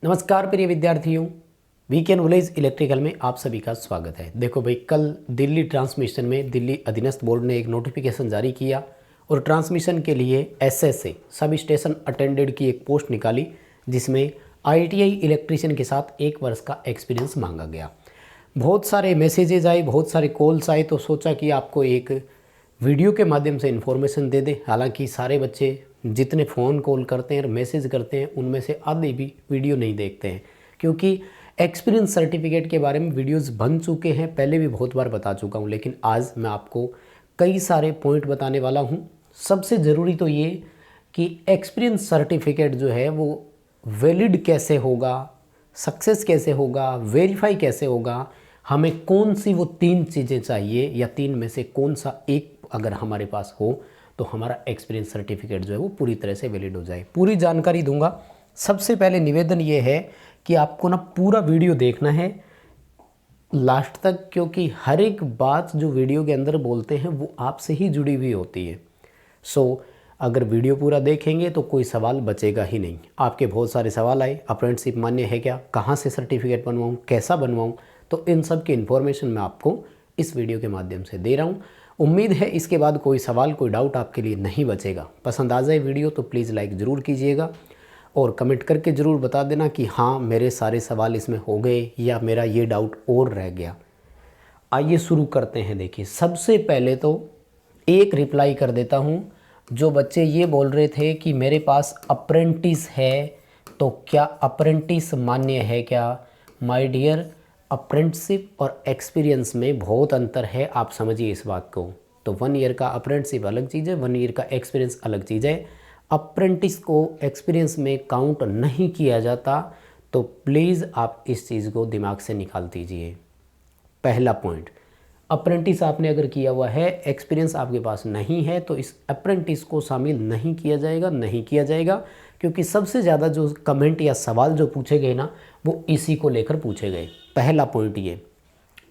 नमस्कार प्रिय विद्यार्थियों, वीकेंड विलेज इलेक्ट्रिकल में आप सभी का स्वागत है। देखो भाई, कल दिल्ली ट्रांसमिशन में दिल्ली अधीनस्थ बोर्ड ने एक नोटिफिकेशन जारी किया और ट्रांसमिशन के लिए एसएसए सब स्टेशन अटेंडेड की एक पोस्ट निकाली, जिसमें आईटीआई इलेक्ट्रीशियन के साथ 1 वर्ष का एक्सपीरियंस मांगा गया। बहुत सारे मैसेजेज आए, बहुत सारे कॉल्स आए, तो सोचा कि आपको एक वीडियो के माध्यम से इन्फॉर्मेशन दे दें। हालांकि सारे बच्चे जितने फ़ोन कॉल करते हैं और मैसेज करते हैं, उनमें से आधे भी वीडियो नहीं देखते हैं, क्योंकि एक्सपीरियंस सर्टिफिकेट के बारे में वीडियोस बन चुके हैं, पहले भी बहुत बार बता चुका हूं। लेकिन आज मैं आपको कई सारे पॉइंट बताने वाला हूं। सबसे ज़रूरी तो ये कि एक्सपीरियंस सर्टिफिकेट जो है वो वैलिड कैसे होगा, सक्सेस कैसे होगा, वेरीफाई कैसे होगा, हमें कौन सी वो 3 चीज़ें चाहिए या 3 में से कौन सा एक अगर हमारे पास हो तो हमारा एक्सपीरियंस सर्टिफिकेट जो है वो पूरी तरह से वैलिड हो जाए। पूरी जानकारी दूंगा। सबसे पहले निवेदन ये है कि आपको ना पूरा वीडियो देखना है लास्ट तक, क्योंकि हर एक बात जो वीडियो के अंदर बोलते हैं वो आपसे ही जुड़ी हुई होती है। अगर वीडियो पूरा देखेंगे तो कोई सवाल बचेगा ही नहीं। आपके बहुत सारे सवाल आए, अप्रेंटिसशिप मान्य है क्या, कहाँ से सर्टिफिकेट बनवाऊँ, कैसा बनवाऊँ, तो इन सब की इन्फॉर्मेशन मैं आपको इस वीडियो के माध्यम से दे रहा हूँ। उम्मीद है इसके बाद कोई सवाल, कोई डाउट आपके लिए नहीं बचेगा। पसंद आ जाए वीडियो तो प्लीज़ लाइक ज़रूर कीजिएगा और कमेंट करके ज़रूर बता देना कि हाँ मेरे सारे सवाल इसमें हो गए या मेरा ये डाउट और रह गया। आइए शुरू करते हैं। देखिए, सबसे पहले तो एक रिप्लाई कर देता हूँ। जो बच्चे ये बोल रहे थे कि मेरे पास अप्रेंटिस है तो क्या अप्रेंटिस मान्य है क्या? माय डियर, अप्रेंटिसशिप और एक्सपीरियंस में बहुत अंतर है, आप समझिए इस बात को। तो 1 ईयर का अप्रेंटिसशिप अलग चीज़ है, 1 ईयर का एक्सपीरियंस अलग चीज़ है। अप्रेंटिस को एक्सपीरियंस में काउंट नहीं किया जाता, तो प्लीज़ आप इस चीज़ को दिमाग से निकाल दीजिए। पहला पॉइंट, अप्रेंटिस आपने अगर किया हुआ है, एक्सपीरियंस आपके पास नहीं है, तो इस अप्रेंटिस को शामिल नहीं किया जाएगा, क्योंकि सबसे ज़्यादा जो कमेंट या सवाल जो पूछे गए ना, वो इसी को लेकर पूछे गए। पहला पॉइंट ये।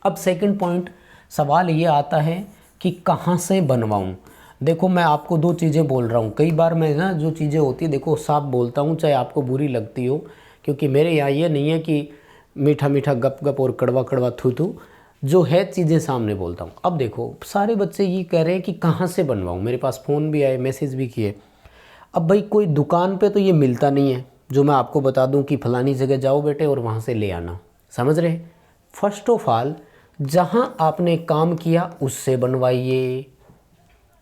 अब सेकंड पॉइंट, सवाल ये आता है कि कहाँ से बनवाऊँ। देखो, मैं आपको 2 चीज़ें बोल रहा हूँ। कई बार मैं ना जो चीज़ें होती है, देखो साफ बोलता हूँ, चाहे आपको बुरी लगती हो, क्योंकि मेरे यहाँ ये नहीं है कि मीठा मीठा गप गप और कड़वा कड़वा थू थू, जो है चीज़ें सामने बोलता हूँ। अब देखो, सारे बच्चे ये कह रहे हैं कि कहाँ से बनवाऊँ, मेरे पास फ़ोन भी आए, मैसेज भी किए। अब भाई, कोई दुकान पे तो ये मिलता नहीं है जो मैं आपको बता दूं कि फलानी जगह जाओ बेटे और वहाँ से ले आना। समझ रहे? फर्स्ट ऑफ ऑल, जहाँ आपने काम किया उससे बनवाइए,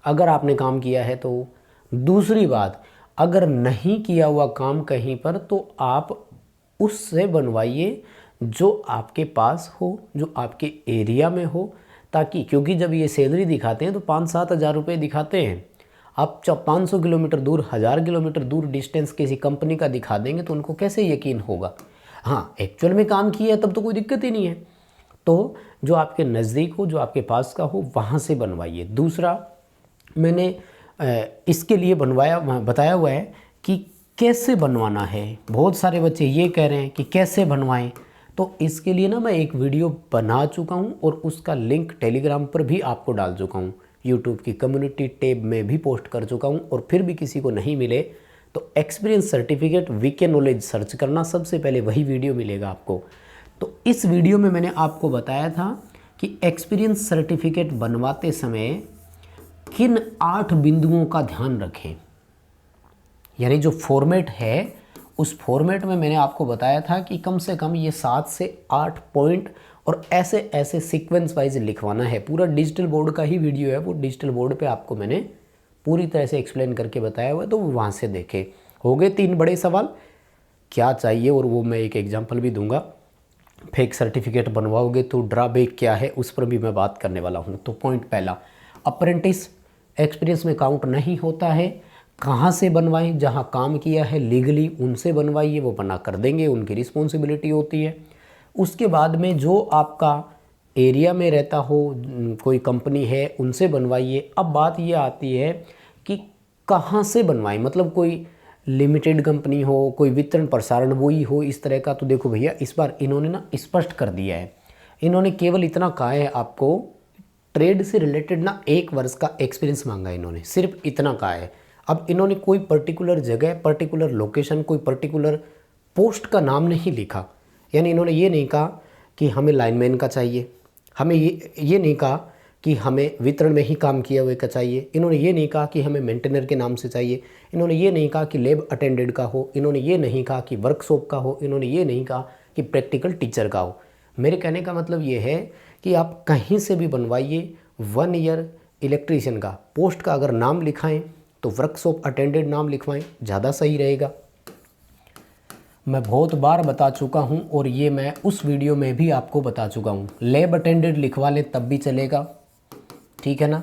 अगर आपने काम किया है तो। दूसरी बात, अगर नहीं किया हुआ काम कहीं पर तो आप उससे बनवाइए जो आपके पास हो, जो आपके एरिया में हो, ताकि, क्योंकि जब ये सैलरी दिखाते हैं तो 5-7 हज़ार रुपये दिखाते हैं। आप 500 किलोमीटर दूर, 1000 किलोमीटर दूर डिस्टेंस किसी कंपनी का दिखा देंगे तो उनको कैसे यकीन होगा? हाँ, एक्चुअल में काम किया है तब तो कोई दिक्कत ही नहीं है। तो जो आपके नज़दीक हो, जो आपके पास का हो, वहाँ से बनवाइए। दूसरा, मैंने इसके लिए बताया हुआ है कि कैसे बनवाना है। बहुत सारे बच्चे ये कह रहे हैं कि कैसे बनवाएं, तो इसके लिए ना मैं एक वीडियो बना चुका हूँ और उसका लिंक टेलीग्राम पर भी आपको डाल चुका हूँ, यूट्यूब की कम्युनिटी टैब में भी पोस्ट कर चुका हूँ। और फिर भी किसी को नहीं मिले तो experience certificate weekend knowledge search करना, सबसे पहले वही वीडियो मिलेगा आपको। तो इस वीडियो में मैंने आपको बताया था कि एक्सपीरियंस सर्टिफिकेट बनवाते समय किन 8 बिंदुओं का ध्यान रखें। यानी जो फॉर्मेट है, उस फॉर्मेट में मैंने आपको बताया था कि कम से कम ये 7 से 8 पॉइंट और ऐसे ऐसे सीक्वेंस वाइज लिखवाना है। पूरा डिजिटल बोर्ड का ही वीडियो है, वो डिजिटल बोर्ड पे आपको मैंने पूरी तरह से एक्सप्लेन करके बताया हुआ है, तो वहाँ से देखें। हो गए 3 बड़े सवाल, क्या चाहिए, और वो मैं एक एग्जाम्पल भी दूंगा। फेक सर्टिफिकेट बनवाओगे तो ड्रॉबैक क्या है, उस पर भी मैं बात करने वाला हूँ। तो पॉइंट पहला, अप्रेंटिस एक्सपीरियंस में काउंट नहीं होता है। कहाँ से बनवाएं? जहाँ काम किया है लीगली उनसे बनवाइए, वो बना कर देंगे, उनकी रिस्पॉन्सिबिलिटी होती है। उसके बाद में जो आपका एरिया में रहता हो, कोई कंपनी है, उनसे बनवाइए। अब बात ये आती है कि कहाँ से बनवाएं, मतलब कोई लिमिटेड कंपनी हो, कोई वितरण प्रसारण वही हो, इस तरह का। तो देखो भैया, इस बार इन्होंने ना स्पष्ट कर दिया है। इन्होंने केवल इतना कहा है आपको, ट्रेड से रिलेटेड ना 1 वर्ष का एक्सपीरियंस मांगा है इन्होंने, सिर्फ इतना कहा है। अब इन्होंने कोई पर्टिकुलर जगह, पर्टिकुलर लोकेशन, कोई पर्टिकुलर पोस्ट का नाम नहीं लिखा, यानी इन्होंने ये नहीं कहा कि हमें लाइनमैन का चाहिए, हमें ये नहीं कहा कि हमें वितरण में ही काम किया हुए का चाहिए, इन्होंने ये नहीं कहा कि हमें मेंटेनर के नाम से चाहिए, इन्होंने ये नहीं कहा कि लैब अटेंडेंट का हो, इन्होंने ये नहीं कहा कि वर्कशॉप का हो, इन्होंने ये नहीं कहा कि प्रैक्टिकल टीचर का हो। मेरे कहने का मतलब ये है कि आप कहीं से भी बनवाइए 1 ईयर इलेक्ट्रीशियन का, पोस्ट का अगर नाम लिखाएं तो वर्कशॉप अटेंडेंट नाम लिखवाएं, ज़्यादा सही रहेगा। मैं बहुत बार बता चुका हूं और ये मैं उस वीडियो में भी आपको बता चुका हूं, लैब अटेंडेंट लिखवा लें तब भी चलेगा, ठीक है ना।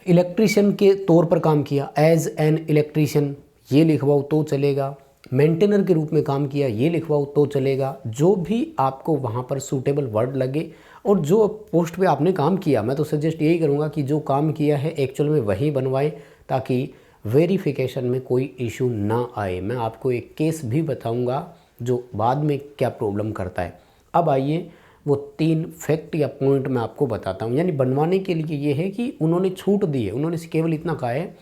इलेक्ट्रीशियन के तौर पर काम किया, एज एन इलेक्ट्रीशियन, ये लिखवाओ तो चलेगा। मेंटेनर के रूप में काम किया, ये लिखवाओ तो चलेगा। जो भी आपको वहाँ पर सूटेबल वर्ड लगे और जो पोस्ट पे आपने काम किया, मैं तो सजेस्ट यही करूँगा कि जो काम किया है एक्चुअल में वही बनवाएं, ताकि वेरिफिकेशन में कोई इशू ना आए। मैं आपको एक केस भी बताऊँगा जो बाद में क्या प्रॉब्लम करता है। अब आइए वो 3 फैक्ट या पॉइंट मैं आपको बताता हूँ। यानी बनवाने के लिए ये है कि उन्होंने छूट दी है, उन्होंने केवल इतना कहा है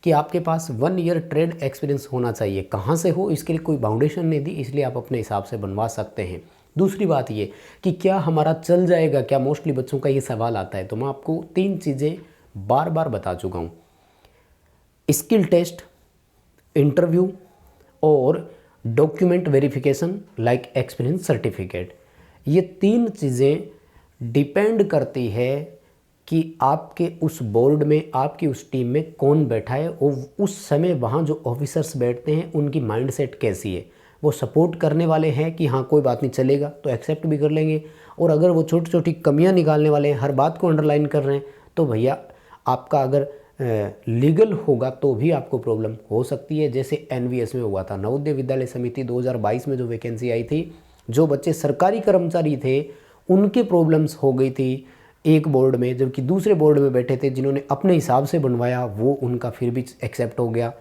कि आपके पास 1 ईयर ट्रेड एक्सपीरियंस होना चाहिए। कहाँ से हो इसके लिए कोई बाउंडेशन नहीं दी, इसलिए आप अपने हिसाब से बनवा सकते हैं। दूसरी बात ये कि क्या हमारा चल जाएगा, क्या मोस्टली बच्चों का ये सवाल आता है, तो मैं आपको 3 चीज़ें बार बार बता चुका हूँ। स्किल टेस्ट, इंटरव्यू और document verification like experience certificate. ये 3 चीज़ें डिपेंड करती है कि आपके उस बोर्ड में, आपकी उस टीम में कौन बैठा है और उस समय वहाँ जो ऑफिसर्स बैठते हैं उनकी माइंडसेट कैसी है। वो सपोर्ट करने वाले हैं कि हाँ कोई बात नहीं चलेगा तो एक्सेप्ट भी कर लेंगे, और अगर वो छोटी छोटी कमियां निकालने वाले हैं, हर बात को अंडरलाइन कर रहे हैं, तो भैया आपका अगर लीगल होगा तो भी आपको प्रॉब्लम हो सकती है। जैसे एनवीएस में हुआ था, नवोदय विद्यालय समिति 2022 में जो वैकेंसी आई थी, जो बच्चे सरकारी कर्मचारी थे उनके प्रॉब्लम्स हो गई थी एक बोर्ड में, जबकि दूसरे बोर्ड में बैठे थे जिन्होंने अपने हिसाब से बनवाया वो उनका फिर भी एक्सेप्ट हो गया।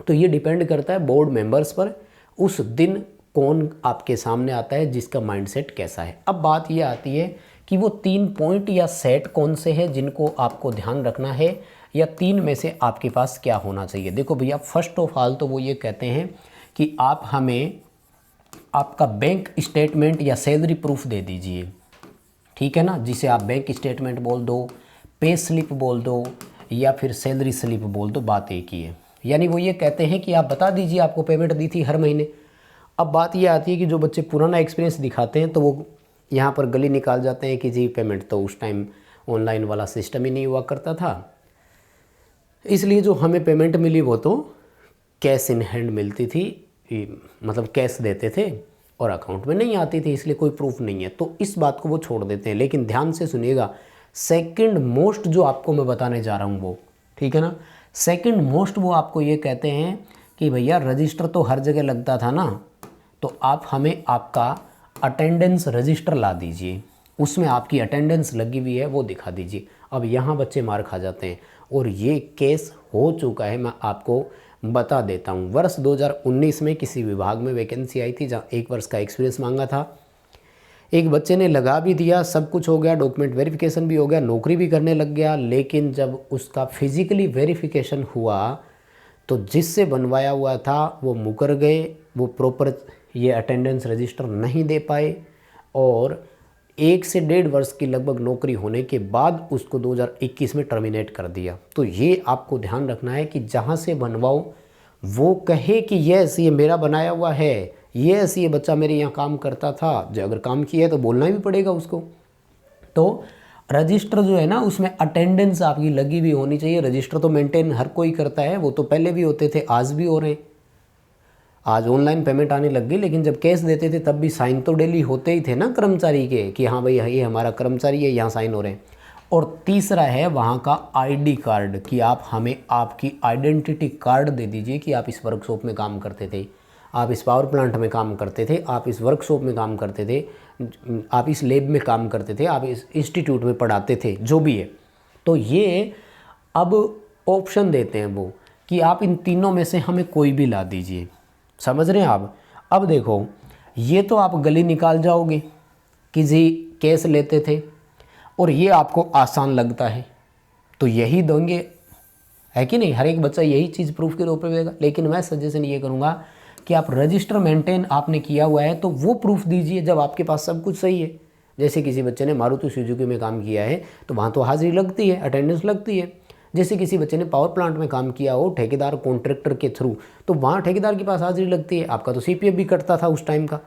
तो ये डिपेंड करता है बोर्ड मेंबर्स पर, उस दिन कौन आपके सामने आता है, जिसका माइंडसेट कैसा है। अब बात ये आती है कि वो 3 पॉइंट या सेट कौन से हैं जिनको आपको ध्यान रखना है, या 3 में से आपके पास क्या होना चाहिए। देखो भैया, फर्स्ट ऑफ ऑल तो वो ये कहते हैं कि आप हमें आपका बैंक स्टेटमेंट या सैलरी प्रूफ दे दीजिए, ठीक है ना, जिसे आप बैंक स्टेटमेंट बोल दो, पे स्लिप बोल दो, या फिर सैलरी स्लिप बोल दो, बात एक ही है। यानी वो ये कहते हैं कि आप बता दीजिए आपको पेमेंट दी थी हर महीने। अब बात ये आती है कि जो बच्चे पुराना एक्सपीरियंस दिखाते हैं तो वो यहाँ पर गली निकाल जाते हैं कि जी पेमेंट तो उस टाइम ऑनलाइन वाला सिस्टम ही नहीं हुआ करता था, इसलिए जो हमें पेमेंट मिली वो तो कैश इन हैंड मिलती थी, मतलब कैश देते थे और अकाउंट में नहीं आती थी, इसलिए कोई प्रूफ नहीं है। तो इस बात को वो छोड़ देते हैं। लेकिन ध्यान से सुनिएगा, सेकंड मोस्ट जो आपको मैं बताने जा रहा हूँ वो, ठीक है ना, सेकंड मोस्ट वो आपको ये कहते हैं कि भैया रजिस्टर तो हर जगह लगता था ना, तो आप हमें आपका अटेंडेंस रजिस्टर ला दीजिए, उसमें आपकी अटेंडेंस लगी हुई है वो दिखा दीजिए। अब यहाँ बच्चे मार खा जाते हैं और ये केस हो चुका है, मैं आपको बता देता हूँ। वर्ष 2019 में किसी विभाग में वैकेंसी आई थी जहाँ 1 वर्ष का एक्सपीरियंस मांगा था। एक बच्चे ने लगा भी दिया, सब कुछ हो गया, डॉक्यूमेंट वेरिफिकेशन भी हो गया, नौकरी भी करने लग गया, लेकिन जब उसका फिजिकली वेरिफिकेशन हुआ तो जिससे बनवाया हुआ था वो मुकर गए, वो प्रॉपर ये अटेंडेंस रजिस्टर नहीं दे पाए, और 1 से 1.5 वर्ष की लगभग नौकरी होने के बाद उसको 2021 में टर्मिनेट कर दिया। तो ये आपको ध्यान रखना है कि जहाँ से बनवाओ वो कहे कि यस ये मेरा बनाया हुआ है, यस ये बच्चा मेरे यहाँ काम करता था। जो अगर काम किया है तो बोलना भी पड़ेगा उसको। तो रजिस्टर जो है ना उसमें अटेंडेंस आपकी लगी हुई होनी चाहिए। रजिस्टर तो मेंटेन हर कोई करता है, वो तो पहले भी होते थे, आज भी हो रहे हैं। आज ऑनलाइन पेमेंट आने लग गई, लेकिन जब कैश देते थे तब भी साइन तो डेली होते ही थे ना कर्मचारी के, कि हाँ भाई ये हमारा कर्मचारी है, यहाँ साइन हो रहे हैं। और तीसरा है वहाँ का आईडी कार्ड, कि आप हमें आपकी आइडेंटिटी कार्ड दे दीजिए कि आप इस वर्कशॉप में काम करते थे, आप इस पावर प्लांट में काम करते थे, आप इस वर्कशॉप में काम करते थे, आप इस लैब में काम करते थे, आप इस इंस्टीट्यूट में पढ़ाते थे, जो भी है। तो ये अब ऑप्शन देते हैं वो कि आप इन तीनों में से हमें कोई भी ला दीजिए। समझ रहे हैं आप। अब देखो, ये तो आप गली निकाल जाओगे कि जी कैश लेते थे और ये आपको आसान लगता है तो यही देंगे, है कि नहीं। हर एक बच्चा यही चीज़ प्रूफ के रूप में देगा। लेकिन मैं सजेशन ये करूँगा कि आप रजिस्टर मेंटेन आपने किया हुआ है, तो वो प्रूफ दीजिए जब आपके पास सब कुछ सही है। जैसे किसी बच्चे ने मारुति सुजुकी में काम किया है तो वहाँ तो हाजिरी लगती है, अटेंडेंस लगती है। जैसे किसी बच्चे ने पावर प्लांट में काम किया हो ठेकेदार कॉन्ट्रैक्टर के थ्रू, तो वहाँ ठेकेदार के पास हाजिरी लगती है, आपका तो CPF भी कटता था उस टाइम का।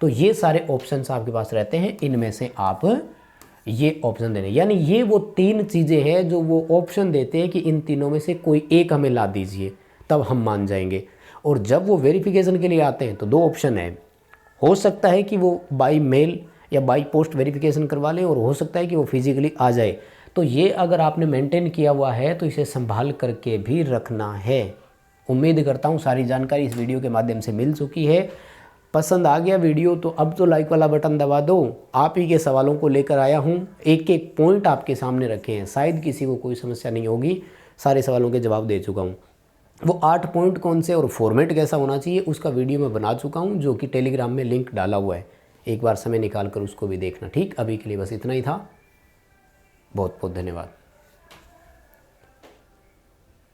तो ये सारे ऑप्शंस आपके पास रहते हैं, इनमें से आप ये ऑप्शन देने, यानी ये वो 3 चीज़ें हैं जो वो ऑप्शन देते हैं कि इन तीनों में से कोई एक हमें ला दीजिए, तब हम मान जाएंगे। और जब वो वेरिफिकेशन के लिए आते हैं तो 2 ऑप्शन है, हो सकता है कि वो बाई मेल या बाई पोस्ट वेरिफिकेशन करवा लें, और हो सकता है कि वो फिजिकली आ जाए। तो ये अगर आपने मेंटेन किया हुआ है तो इसे संभाल करके भी रखना है। उम्मीद करता हूँ सारी जानकारी इस वीडियो के माध्यम से मिल चुकी है। पसंद आ गया वीडियो तो अब तो लाइक वाला बटन दबा दो। आप ही के सवालों को लेकर आया हूँ, एक एक पॉइंट आपके सामने रखे हैं, शायद किसी को कोई समस्या नहीं होगी, सारे सवालों के जवाब दे चुका हूँ। वो 8 पॉइंट कौन से और फॉर्मेट कैसा होना चाहिए उसका वीडियो मैं बना चुका हूँ, जो कि टेलीग्राम में लिंक डाला हुआ है, एक बार समय निकाल कर उसको भी देखना। ठीक, अभी के लिए बस इतना ही था। बहुत बहुत धन्यवाद।